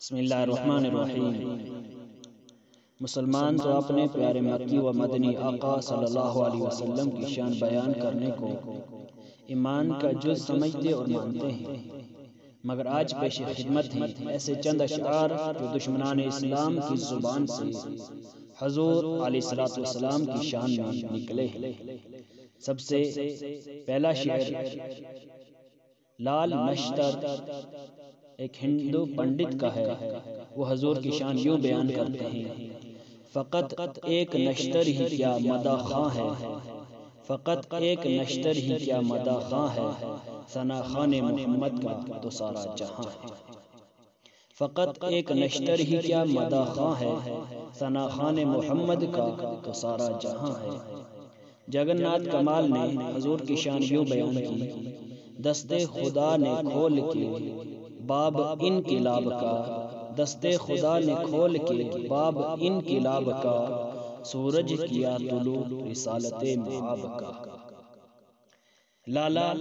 بسم اللہ الرحمن الرحیم۔ مسلمان تو اپنے پیارے مکی و مدنی آقا صلی اللہ علیہ وسلم کی شان بیان کرنے کو ایمان کا جز سمجھتے اور مانتے ہیں، مگر آج پیش خدمت ہیں ایسے چند اشعار جو دشمنان اسلام کی زبان سے حضور علیہ السلام کی شان میں نکلے ہیں۔ سب سے پہلا شعر لال نشتر ایک ہندو پنڈت کا ہے، وہ حضور کی شان یوں بیان کرتے ہیں: فقط ایک نشتر ہی کیا مداح خواں ہے، فقط ایک نشتر ہی کیا مداح خواں ہے، ثنا خوان محمد کا تو سارا جہاں ہے۔ فقط ایک نشتر ہی کیا مداح خواں ہے، ثنا خوان محمد کا تو سارا جہاں ہے۔ جگن ناتھ کمال نے حضور کی شان یوں بیان کی: دستے خدا نے کھول کے باب انقلاب کا، دستے خدا نے کھول کے باب انقلاب کا، سورج کیا طلوع رسالت معاب کا۔ لالا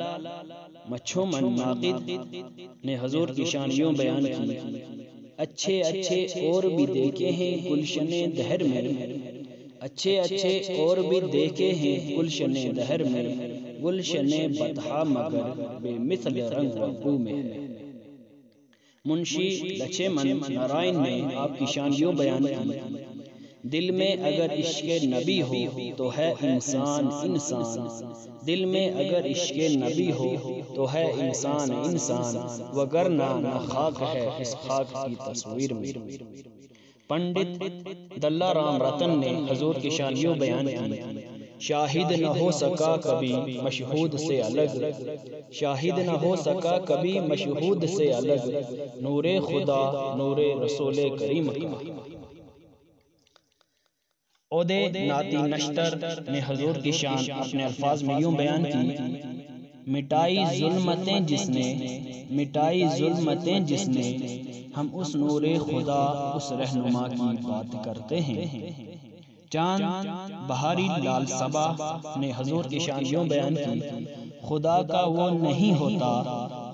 مچھومن ناقد نے حضور کی شان یوں بیان کی: اچھے اچھے اور بھی دیکھے ہیں گلشن دہر میں، اچھے اچھے اور بھی دیکھے ہیں گلشن دہر میں، گلشن بطحا مگر بے مثل رنگ و بو میں ہے۔ منشی لچھے من نارائن نے آپ کی شان یوں بیان کی: دل میں اگر عشق نبی ہو تو ہے انسان انسان، دل میں اگر عشق نبی ہو تو ہے انسان انسان، وگرنہ نہ خاک ہے اس خاک کی تصویر میں۔ پنڈت دلہ رام رتن نے حضور کی شان یوں بیان کی: شاہد نہ ہو سکا کبھی مشہود سے الگ، شاہد نہ ہو سکا کبھی مشہود سے الگ، نور خدا نور رسول کریم کا۔ اودے ناتی نشتر نے حضور کی شان اپنے الفاظ میں یوں بیان کی: مٹائی ظلمتیں جس نے، مٹائی ظلمتیں جس نے، ہم اس نور خدا اس رہنما کی بات کرتے ہیں۔ چاند بہاری لال صبا نے حضور کی شان یوں بیان کی: خدا کا وہ نہیں ہوتا،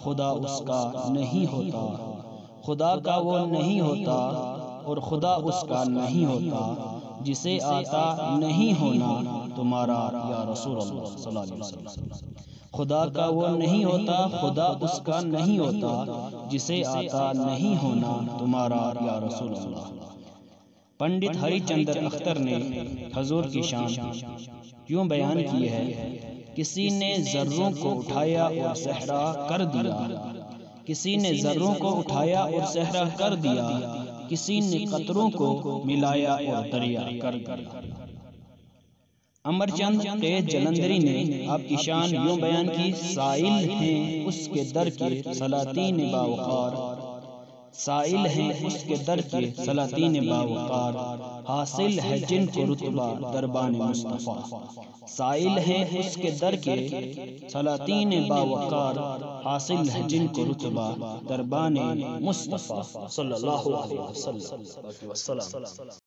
خدا اس کا نہیں ہوتا، خدا کا وہ نہیں ہوتا اور خدا اس کا نہیں ہوتا، جسے آتا نہیں ہونا تمہارا یا رسول اللہ صلی اللہ علیہ وسلم۔ خدا کا وہ نہیں ہوتا، خدا اس کا نہیں ہوتا، جسے آتا نہیں ہونا تمہارا یا رسول اللہ۔ پنڈت ہری چندر اختر نے حضور کی شان یوں بیان کی ہے: کسی نے ذروں کو اٹھایا اور صحرا کر دیا، کسی نے ذروں کو اٹھایا اور صحرا کر دیا، کسی نے قطروں کو ملایا اور دریا کر دیا۔ امر چند قید جلندری نے آپ کی شان یوں بیان کی: سائل ہیں اس کے در کے سلاطین باوقار، سائل ہیں اس کے در کے سلاطین باوقار، حاصل ہے جن کو رتبہ دربان مصطفیٰ، سائل ہیں اس کے در کے سلاطین باوقار، حاصل ہے جن کو رتبہ دربان مصطفیٰ صلی اللہ علیہ وسلم۔